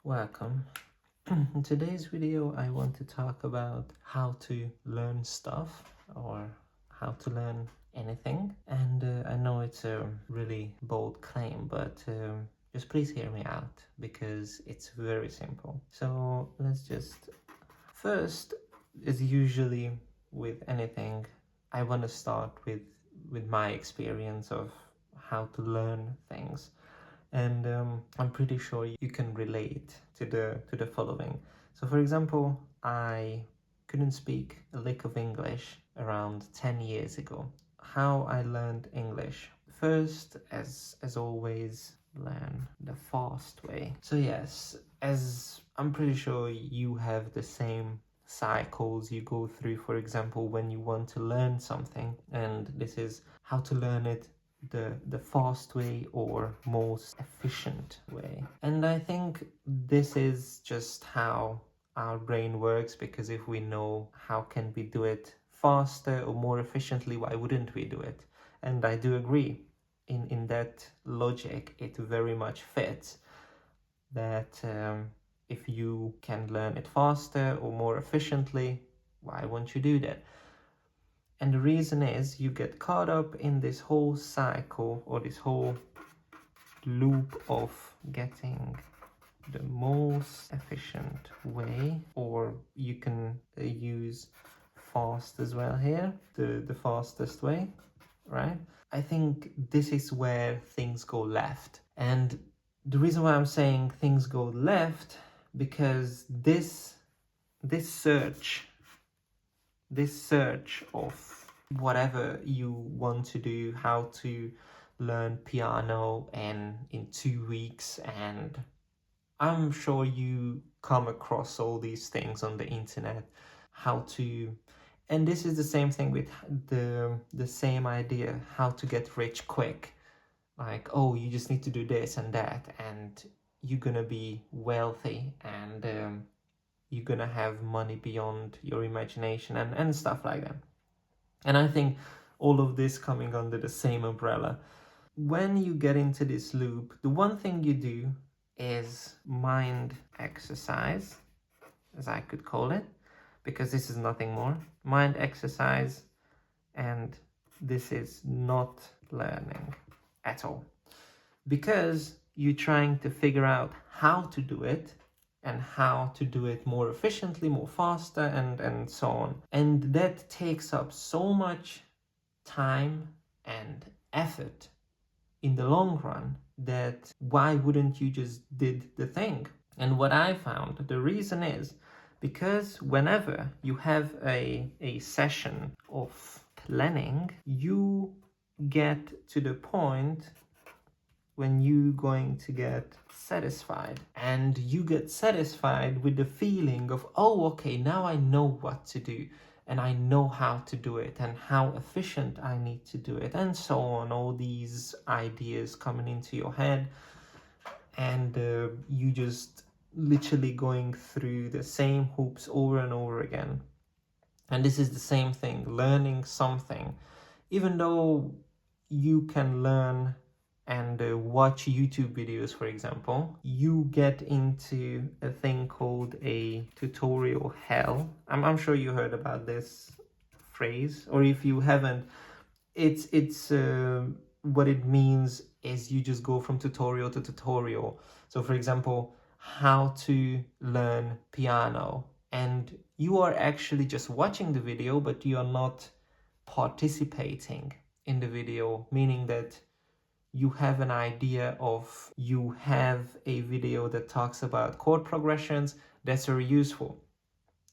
Welcome. In today's video, I want to talk about how to learn stuff or how to learn anything. And I know it's a really bold claim, but just please hear me out because it's very simple. So let's just first, as usually with anything, I want to start with my experience of how to learn things. And I'm pretty sure you can relate to the following. So for example, I couldn't speak a lick of English around 10 years ago. How I learned English? First, as always, learn the fast way. So yes, as I'm pretty sure you have the same cycles you go through, for example, when you want to learn something, and this is how to learn it the fast way or most efficient way. And I think this is just how our brain works, because if we know how can we do it faster or more efficiently, why wouldn't we do it? And I do agree in that logic, it very much fits that if you can learn it faster or more efficiently, why won't you do that? And the reason is you get caught up in this whole cycle or this whole loop of getting the most efficient way, or you can use fast as well here, the fastest way, right? I think this is where things go left. And the reason why I'm saying things go left, because this search of whatever you want to do, how to learn piano in 2 weeks, and I'm sure you come across all these things on the internet, how to, and this is the same thing with the same idea, how to get rich quick. Like, oh, you just need to do this and that, and you're gonna be wealthy, and you're gonna have money beyond your imagination and stuff like that. And I think all of this coming under the same umbrella. When you get into this loop, the one thing you do is mind exercise, as I could call it, because this is nothing more. Mind exercise, and this is not learning at all. Because you're trying to figure out how to do it, and how to do it more efficiently, more faster, and so on. And that takes up so much time and effort in the long run that why wouldn't you just did the thing? And what I found, the reason is because whenever you have a session of planning, you get to the point when you're going to get satisfied, and you get satisfied with the feeling of, oh, okay, now I know what to do, and I know how to do it, and how efficient I need to do it, and so on. All these ideas coming into your head, and you just literally going through the same hoops over and over again. And this is the same thing, learning something. Even though you can learn and watch YouTube videos, for example, you get into a thing called a tutorial hell. I'm sure you heard about this phrase, or if you haven't, it's what it means is you just go from tutorial to tutorial. So for example, how to learn piano, and you are actually just watching the video, but you are not participating in the video, meaning that you have an idea of, you have a video that talks about chord progressions, that's very useful.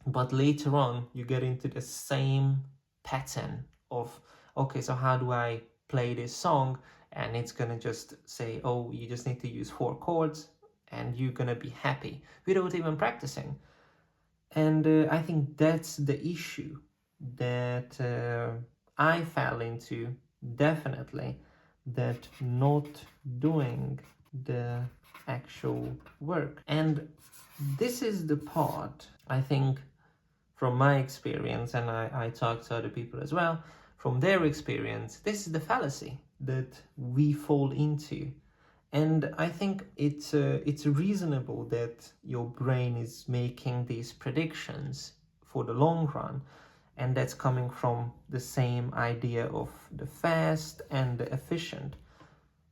But later on, you get into the same pattern of, okay, so how do I play this song? And it's gonna just say, oh, you just need to use 4 chords, and you're gonna be happy without even practicing. And I think that's the issue that I fell into, definitely, that not doing the actual work. And this is the part, I think, from my experience, and I talk to other people as well, from their experience, this is the fallacy that we fall into. And I think it's reasonable that your brain is making these predictions for the long run, and that's coming from the same idea of the fast and the efficient.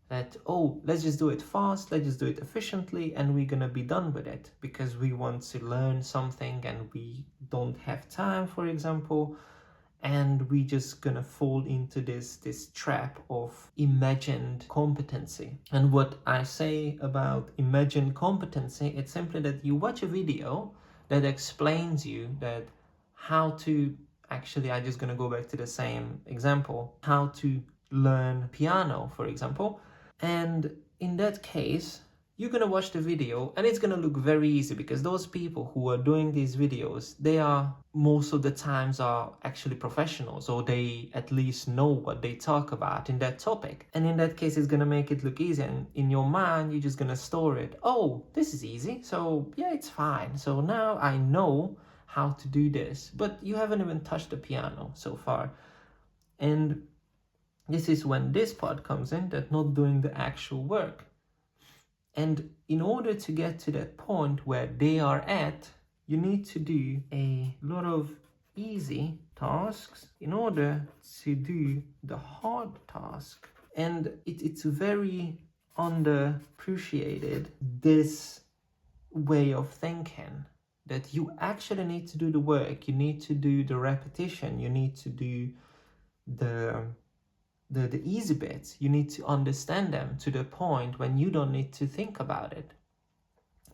That, oh, let's just do it fast, let's just do it efficiently, and we're gonna be done with it because we want to learn something and we don't have time, for example, and we just gonna fall into this trap of imagined competency. And what I say about imagined competency, it's simply that you watch a video that explains you that how to, actually I'm just gonna go back to the same example, how to learn piano, for example. And in that case, you're gonna watch the video and it's gonna look very easy because those people who are doing these videos, they are most of the times are actually professionals, or they at least know what they talk about in that topic. And in that case, it's gonna make it look easy, and in your mind, you're just gonna store it. Oh, this is easy, so yeah, it's fine. So now I know how to do this, but you haven't even touched the piano so far. And this is when this part comes in, that not doing the actual work. And in order to get to that point where they are at, you need to do a lot of easy tasks in order to do the hard task. And it's very underappreciated, this way of thinking, that you actually need to do the work, you need to do the repetition, you need to do the easy bits, you need to understand them to the point when you don't need to think about it.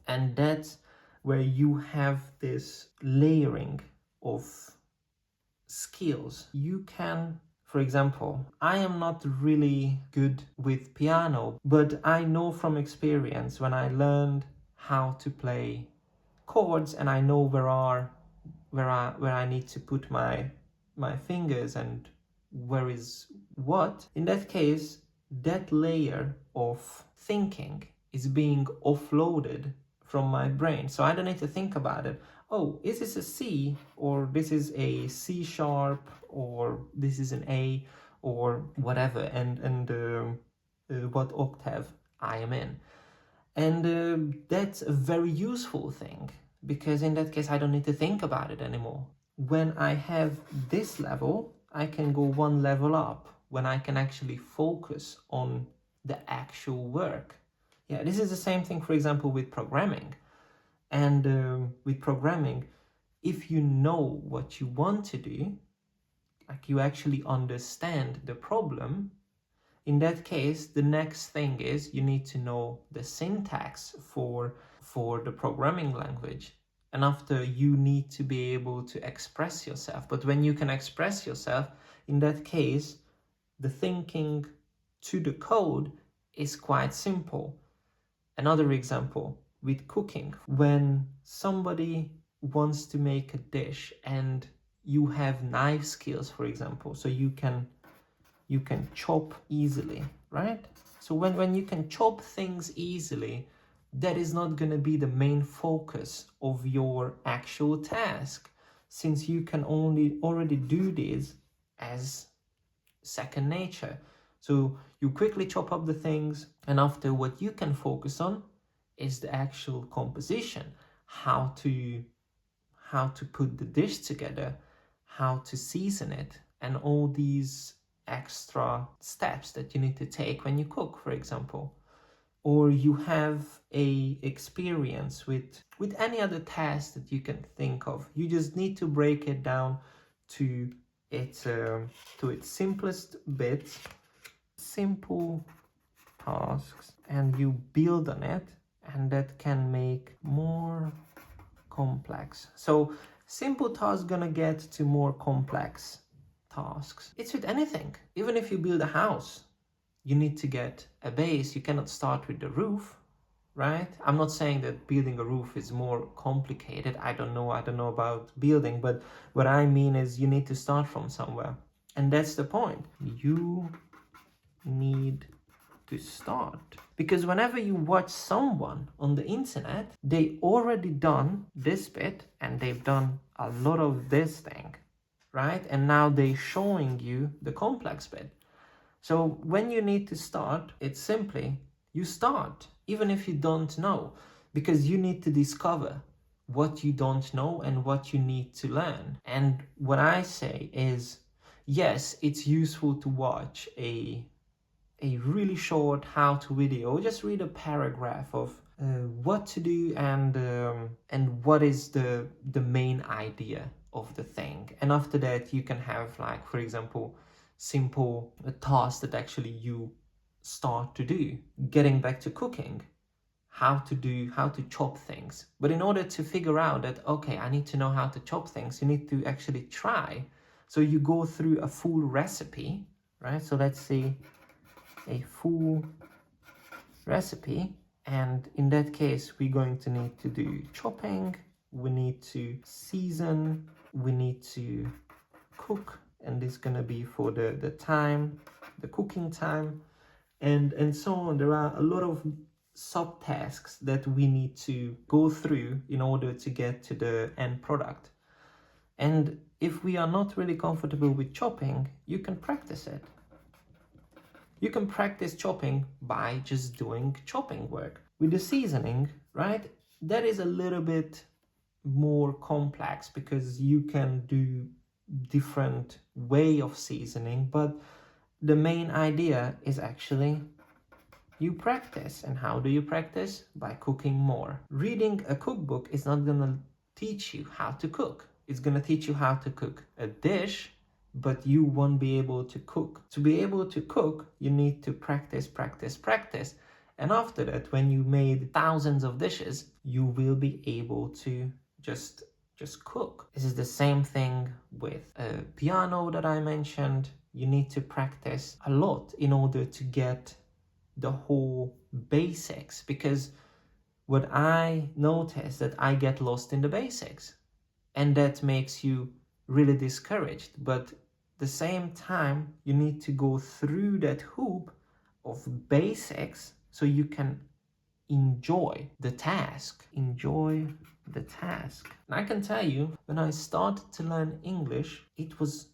And that's where you have this layering of skills. You can, for example, I am not really good with piano, but I know from experience when I learned how to play chords and I know where I need to put my fingers and where is what, in that case, that layer of thinking is being offloaded from my brain. So I don't need to think about it. Oh, is this a C, or this is a C sharp, or this is an A, or whatever, and what octave I am in. And that's a very useful thing, because in that case, I don't need to think about it anymore. When I have this level, I can go one level up, when I can actually focus on the actual work. Yeah, this is the same thing, for example, with programming. And with programming, if you know what you want to do, like you actually understand the problem, in that case, the next thing is you need to know the syntax for the programming language. And after, you need to be able to express yourself. But when you can express yourself, in that case, the thinking to the code is quite simple. Another example with cooking, when somebody wants to make a dish and you have knife skills, for example, so you can chop easily, right? So when you can chop things easily, that is not going to be the main focus of your actual task, since you can already do this as second nature. So you quickly chop up the things, and after, what you can focus on is the actual composition, how to put the dish together, how to season it, and all these extra steps that you need to take when you cook, for example. Or you have a experience with any other task that you can think of. You just need to break it down to its simplest bits, simple tasks, and you build on it, and that can make more complex. So simple tasks gonna get to more complex tasks. It's with anything. Even if you build a house, you need to get a base. You cannot start with the roof, right? I'm not saying that building a roof is more complicated. I don't know about building, but what I mean is you need to start from somewhere. And that's the point. You need to start. Because whenever you watch someone on the internet, they already done this bit and they've done a lot of this thing, right? And now they're showing you the complex bit. So when you need to start, it's simply, you start, even if you don't know, because you need to discover what you don't know and what you need to learn. And what I say is, yes, it's useful to watch a really short how-to video. Just read a paragraph of what to do and what is the main idea of the thing. And after that, you can have, like, for example, simple tasks that actually you start to do. Getting back to cooking, how to chop things. But in order to figure out that, okay, I need to know how to chop things, you need to actually try. So you go through a full recipe, right? So let's see, a full recipe, and in that case we're going to need to do chopping, we need to season, we need to cook, and this is gonna be for the time, the cooking time, and so on. There are a lot of subtasks that we need to go through in order to get to the end product. And if we are not really comfortable with chopping, you can practice it. You can practice chopping by just doing chopping work. With the seasoning, right, that is a little bit more complex because you can do different way of seasoning, but the main idea is actually you practice. And how do you practice? By cooking more. Reading a cookbook is not gonna teach you how to cook. It's gonna teach you how to cook a dish, but you won't be able to cook. To be able to cook, you need to practice, practice, practice. And after that, when you made thousands of dishes, you will be able to just cook. This is the same thing with a piano that I mentioned. You need to practice a lot in order to get the whole basics, because what I notice that I get lost in the basics, and that makes you really discouraged. But the same time, you need to go through that hoop of basics so you can enjoy the task. Enjoy the task. And I can tell you, when I started to learn English, it was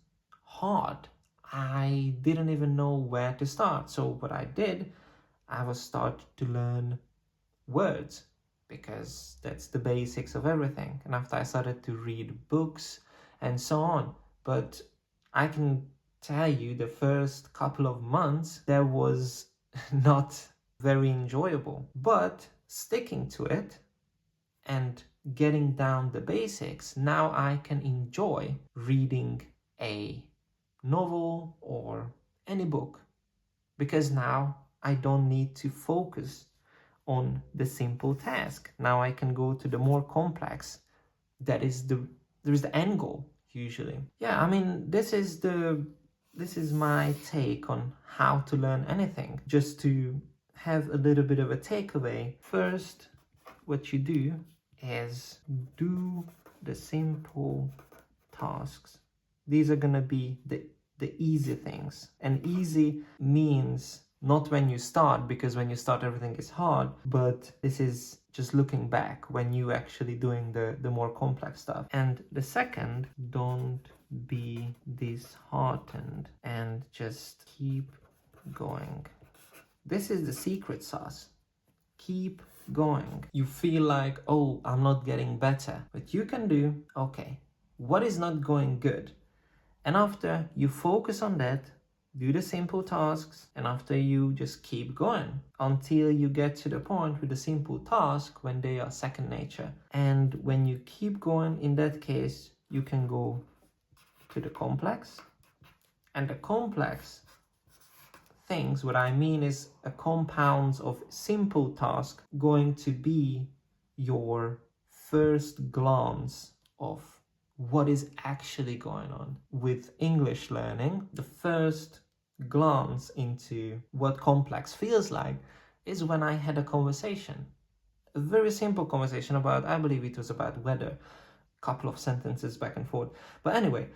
hard. I didn't even know where to start. So what I did, I was started to learn words, because that's the basics of everything. And after I started to read books and so on. But I can tell you, the first couple of months, that was not very enjoyable. But sticking to it and getting down the basics, now I can enjoy reading a novel or any book, because now I don't need to focus on the simple task. Now I can go to the more complex. There's the end goal usually. Yeah, I mean, this is my take on how to learn anything. Just to have a little bit of a takeaway. First, what you do is do the simple tasks. These are gonna be the easy things. And easy means not when you start, because when you start everything is hard, but this is just looking back when you actually doing the more complex stuff. And the second, don't be disheartened and just keep going. This is the secret sauce. Keep going. You feel like, oh, I'm not getting better, but you can do, okay, what is not going good? And after you focus on that, do the simple tasks, and after you just keep going until you get to the point with the simple task when they are second nature. And when you keep going, in that case, you can go to the complex. And the complex things, what I mean is a compound of simple tasks going to be your first glance of what is actually going on. With English learning, the first glance into what complex feels like is when I had a conversation. A very simple conversation about, I believe it was about weather. A couple of sentences back and forth. But anyway,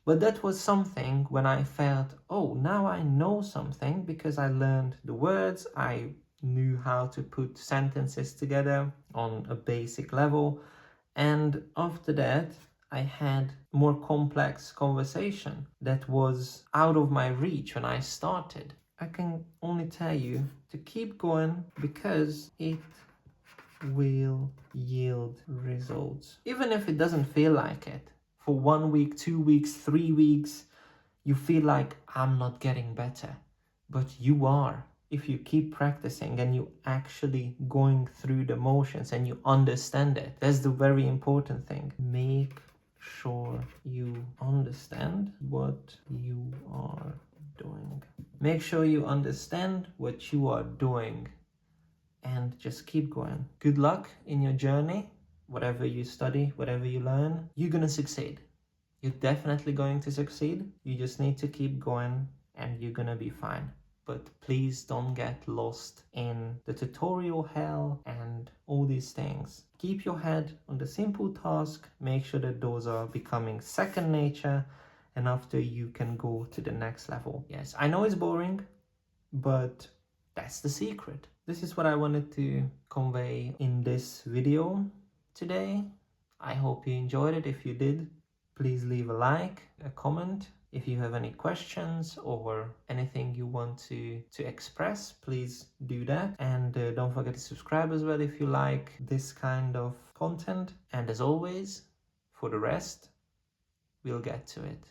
but that was something when I felt, oh, now I know something, because I learned the words, I knew how to put sentences together on a basic level. And after that, I had more complex conversation that was out of my reach when I started. I can only tell you to keep going because it will yield results. Even if it doesn't feel like it. For 1 week, 2 weeks, 3 weeks, you feel like I'm not getting better. But you are. If you keep practicing and you actually going through the motions and you understand it. That's the very important thing. Make sure you understand what you are doing. Make sure you understand what you are doing and just keep going. Good luck in your journey. Whatever you study, whatever you learn, you're gonna succeed. You're definitely going to succeed. You just need to keep going and you're gonna be fine. But please don't get lost in the tutorial hell and all these things. Keep your head on the simple task. Make sure that those are becoming second nature, and after you can go to the next level. Yes, I know it's boring, but that's the secret. This is what I wanted to convey in this video today. I hope you enjoyed it. If you did, please leave a like, a comment. If you have any questions or anything you want to express, please do that. And don't forget to subscribe as well if you like this kind of content. And as always, for the rest, we'll get to it.